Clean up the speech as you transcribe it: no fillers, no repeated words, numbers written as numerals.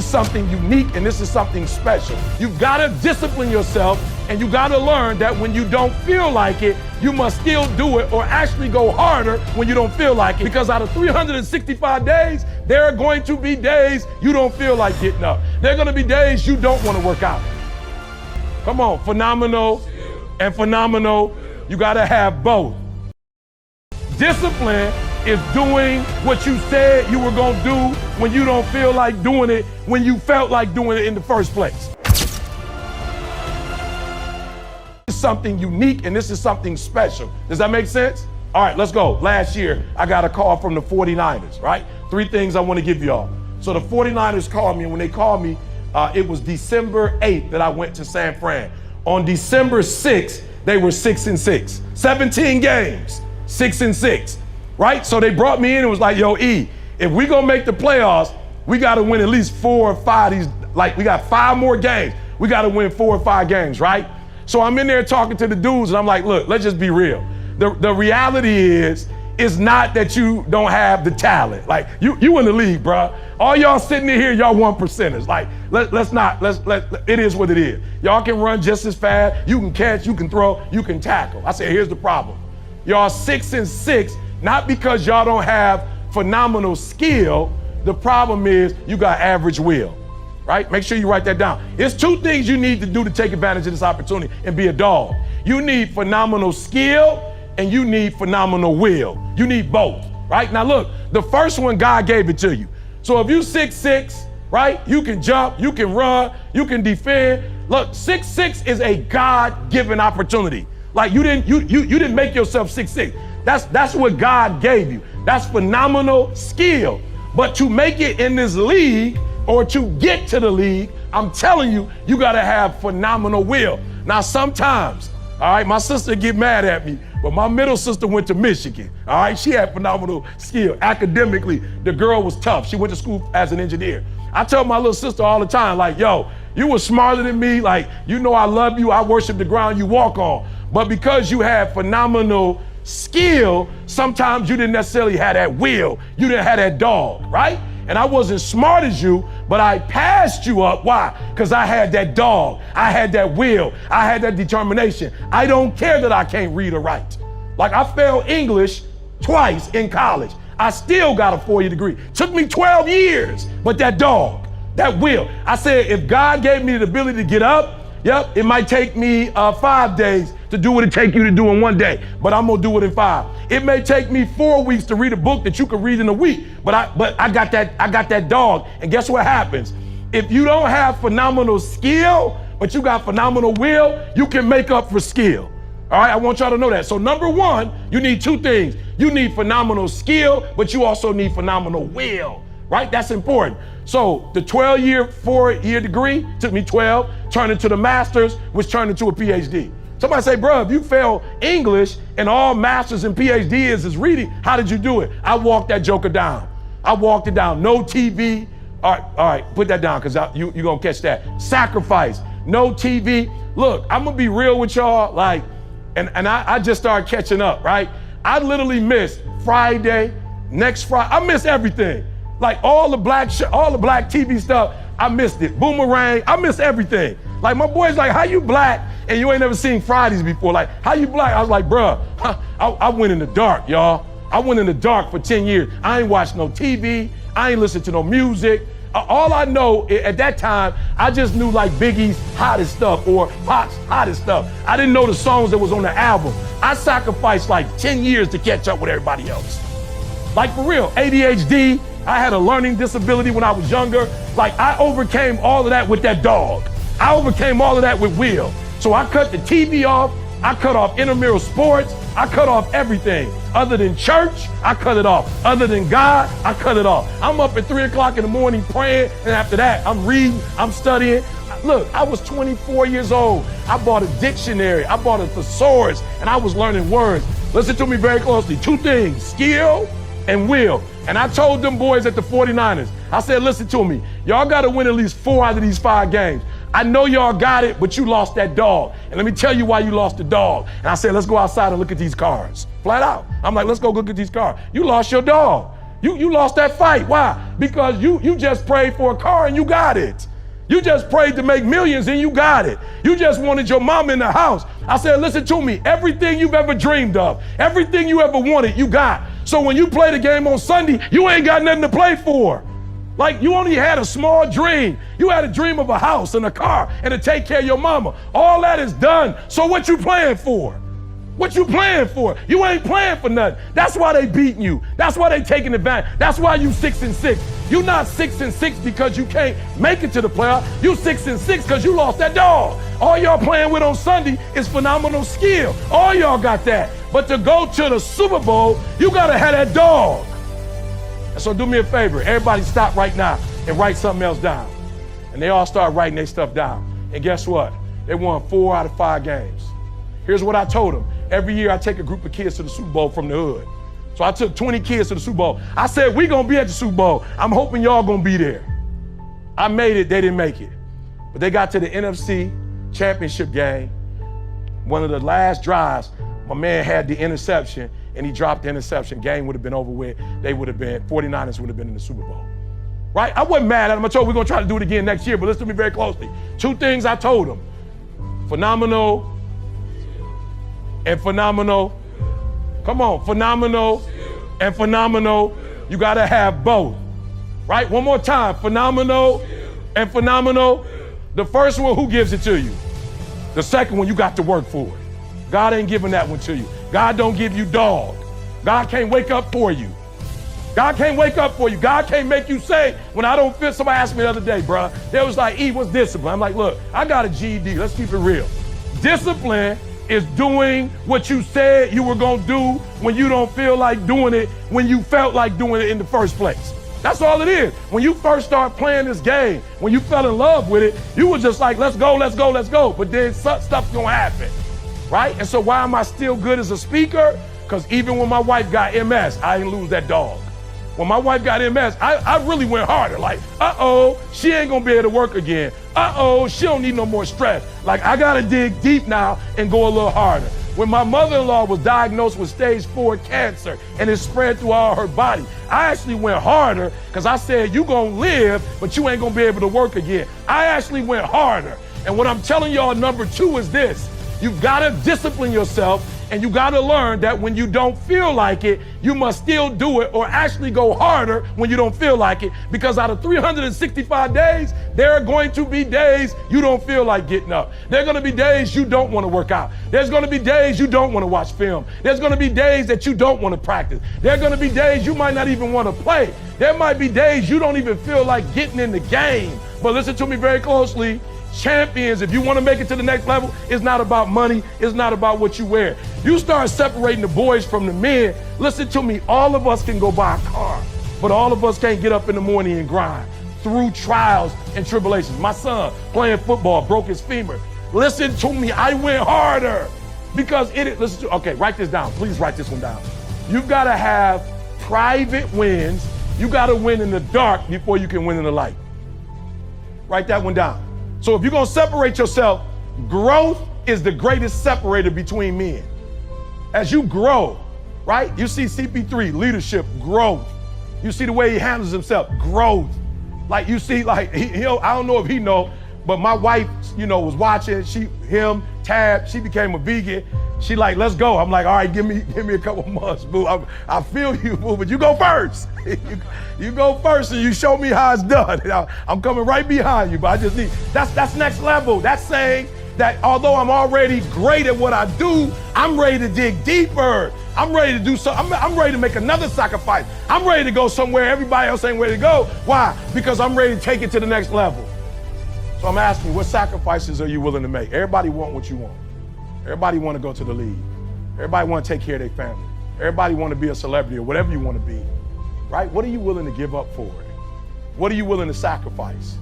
something unique and this is something special. You've got to discipline yourself and you got to learn that when you don't feel like it, you must still do it or actually go harder when you don't feel like it. Because out of 365 days, there are going to be days you don't feel like getting up. There are going to be days you don't want to work out. Come on, phenomenal and phenomenal. You got to have both. Discipline is doing what you said you were going to do when you don't feel like doing it, when you felt like doing it in the first place. This is something unique and this is something special. Does that make sense? All right, let's go. Last year, I got a call from the 49ers, right? 3 things I want to give y'all. So the 49ers called me, and when they called me, it was December 8th that I went to San Fran. On December 6th, they were 6-6, 17 games, 6-6, right? So they brought me in and was like, yo, E, if we gonna make the playoffs, we gotta win at least 4 or 5 of these, like we got 5 more games. We gotta win 4 or 5 games, right? So I'm in there talking to the dudes and I'm like, look, let's just be real. The reality is, it's not that you don't have the talent. Like you in the league, bro. All y'all sitting in here, y'all 1%ers. Like it is what it is. Y'all can run just as fast. You can catch, you can throw, you can tackle. I said, here's the problem. Y'all 6-6, not because y'all don't have phenomenal skill. The problem is you got average will, right? Make sure you write that down. There's 2 things you need to do to take advantage of this opportunity and be a dog. You need phenomenal skill and you need phenomenal will. You need both, right? Now look, the first one, God gave it to you. So if you 6'6", right? You can jump, you can run, you can defend. Look, 6'6" is a God-given opportunity. Like you didn't make yourself 6'6". That's what God gave you. That's phenomenal skill. But to make it in this league or to get to the league, I'm telling you, you gotta have phenomenal will. Now sometimes, all right, my sister get mad at me, but my middle sister went to Michigan, all right? She had phenomenal skill. Academically, the girl was tough. She went to school as an engineer. I tell my little sister all the time, like, yo, you were smarter than me. Like, you know I love you. I worship the ground you walk on. But because you had phenomenal skill, sometimes you didn't necessarily have that will. You didn't have that dog, right? And I wasn't smart as you, but I passed you up. Why? Because I had that dog. I had that will. I had that determination. I don't care that I can't read or write. Like I failed English twice in college. I still got a 4-year degree. Took me 12 years, but that dog, that will. I said, if God gave me the ability to get up, yep, it might take me 5 days to do what it take you to do in 1 day, but I'm gonna do it in 5. It may take me 4 weeks to read a book that you could read in a week, but I got that dog. And guess what happens? If you don't have phenomenal skill, but you got phenomenal will, you can make up for skill. All right, I want y'all to know that. So number 1, you need 2 things. You need phenomenal skill, but you also need phenomenal will, right? That's important. So the 12-year, 4-year degree took me 12, turned into the master's, which turned into a PhD. Somebody say, bro, if you fail English and all master's and PhD is reading, how did you do it? I walked that joker down. I walked it down. No TV. All right, put that down because you're going to catch that. Sacrifice. No TV. Look, I'm going to be real with y'all. Like, and I just started catching up, right? I literally missed Friday, next Friday. I missed everything. Like all the black TV stuff, I missed it. Boomerang, I missed everything. Like my boy's like, how you black and you ain't never seen Fridays before? Like, how you black? I was like, bruh, I went in the dark, y'all. I went in the dark for 10 years. I ain't watched no TV. I ain't listened to no music. All I know at that time, I just knew like Biggie's hottest stuff or Pac's hottest stuff. I didn't know the songs that was on the album. I sacrificed like 10 years to catch up with everybody else. Like for real, ADHD, I had a learning disability when I was younger. Like I overcame all of that with that dog. I overcame all of that with will. So I cut the TV off. I cut off intramural sports. I cut off everything. Other than church, I cut it off. Other than God, I cut it off. I'm up at 3 o'clock in the morning praying, and after that, I'm reading, I'm studying. Look, I was 24 years old. I bought a dictionary. I bought a thesaurus, and I was learning words. Listen to me very closely. 2 things, skill and will. And I told them boys at the 49ers, I said, listen to me. Y'all got to win at least 4 out of these 5 games. I know y'all got it, but you lost that dog. And let me tell you why you lost the dog. And I said, let's go outside and look at these cars. Flat out. I'm like, let's go look at these cars. You lost your dog. You lost that fight. Why? Because you just prayed for a car and you got it. You just prayed to make millions and you got it. You just wanted your mom in the house. I said, listen to me. Everything you've ever dreamed of, everything you ever wanted, you got. So when you play the game on Sunday, you ain't got nothing to play for. Like, you only had a small dream. You had a dream of a house and a car and to take care of your mama. All that is done. So what you playing for? What you playing for? You ain't playing for nothing. That's why they beating you. That's why they taking advantage. That's why you 6-6. You not 6-6 because you can't make it to the playoff. You 6-6 because you lost that dog. All y'all playing with on Sunday is phenomenal skill. All y'all got that. But to go to the Super Bowl, you gotta have that dog. And so do me a favor. Everybody stop right now and write something else down. And they all start writing their stuff down. And guess what? They won 4 out of 5 games. Here's what I told them. Every year I take a group of kids to the Super Bowl from the hood. So I took 20 kids to the Super Bowl. I said, we gonna be at the Super Bowl. I'm hoping y'all gonna be there. I made it, they didn't make it. But they got to the NFC championship game. One of the last drives, my man had the interception and he dropped the interception. Game would have been over with. 49ers would have been in the Super Bowl. Right? I wasn't mad at him. I told him we're gonna try to do it again next year, but listen to me very closely. 2 things I told him. Phenomenal and phenomenal. Come on, phenomenal and phenomenal. You gotta have both. Right? One more time, phenomenal and phenomenal. The first one, who gives it to you? The second one, you got to work for it. God ain't giving that one to you. God don't give you dog. God can't wake up for you. God can't wake up for you. God can't make you say, when I don't feel, somebody asked me the other day, bruh, they was like, E, what's discipline? I'm like, look, I got a GED. Let's keep it real. Discipline is doing what you said you were gonna do when you don't feel like doing it, when you felt like doing it in the first place. That's all it is. When you first start playing this game, when you fell in love with it, you were just like, let's go, let's go, let's go. But then stuff's gonna happen, right? And so why am I still good as a speaker? Because even when my wife got MS, I didn't lose that dog. When my wife got MS, I really went harder. Like, uh-oh, she ain't gonna be able to work again. Uh-oh, she don't need no more stress. Like, I gotta dig deep now and go a little harder. When my mother-in-law was diagnosed with stage 4 cancer and it spread through all her body, I actually went harder because I said, you gonna live, but you ain't gonna be able to work again. I actually went harder. And what I'm telling y'all, number 2 is this. You've gotta discipline yourself, and you gotta learn that when you don't feel like it, you must still do it or actually go harder when you don't feel like it. Because out of 365 days, there are going to be days you don't feel like getting up. There are gonna be days you don't wanna work out. There's gonna be days you don't wanna watch film. There's gonna be days that you don't wanna practice. There are gonna be days you might not even wanna play. There might be days you don't even feel like getting in the game. But listen to me very closely. Champions, if you want to make it to the next level, it's not about money. It's not about what you wear. You start separating the boys from the men. Listen to me. All of us can go buy a car, but all of us can't get up in the morning and grind through trials and tribulations. My son playing football broke his femur. Listen to me. I went harder because okay, write this down. Please write this one down. You've got to have private wins. You got to win in the dark before you can win in the light. Write that one down. So if you're gonna separate yourself, growth is the greatest separator between men. As you grow, right? You see CP3, leadership, growth. You see the way he handles himself, growth. Like you see, like I don't know if he know, but my wife, was watching. Tab, she became a vegan. She like, let's go. I'm like, all right, give me a couple months, boo. I feel you, boo, but you go first. you go first and you show me how it's done. I'm coming right behind you, but I just need, that's next level. That's saying that although I'm already great at what I do, I'm ready to dig deeper. I'm ready to do something. I'm ready to make another sacrifice. I'm ready to go somewhere everybody else ain't ready to go. Why? Because I'm ready to take it to the next level. So I'm asking you, what sacrifices are you willing to make? Everybody want what you want. Everybody want to go to the league. Everybody want to take care of their family. Everybody want to be a celebrity or whatever you want to be, right? What are you willing to give up for it? What are you willing to sacrifice?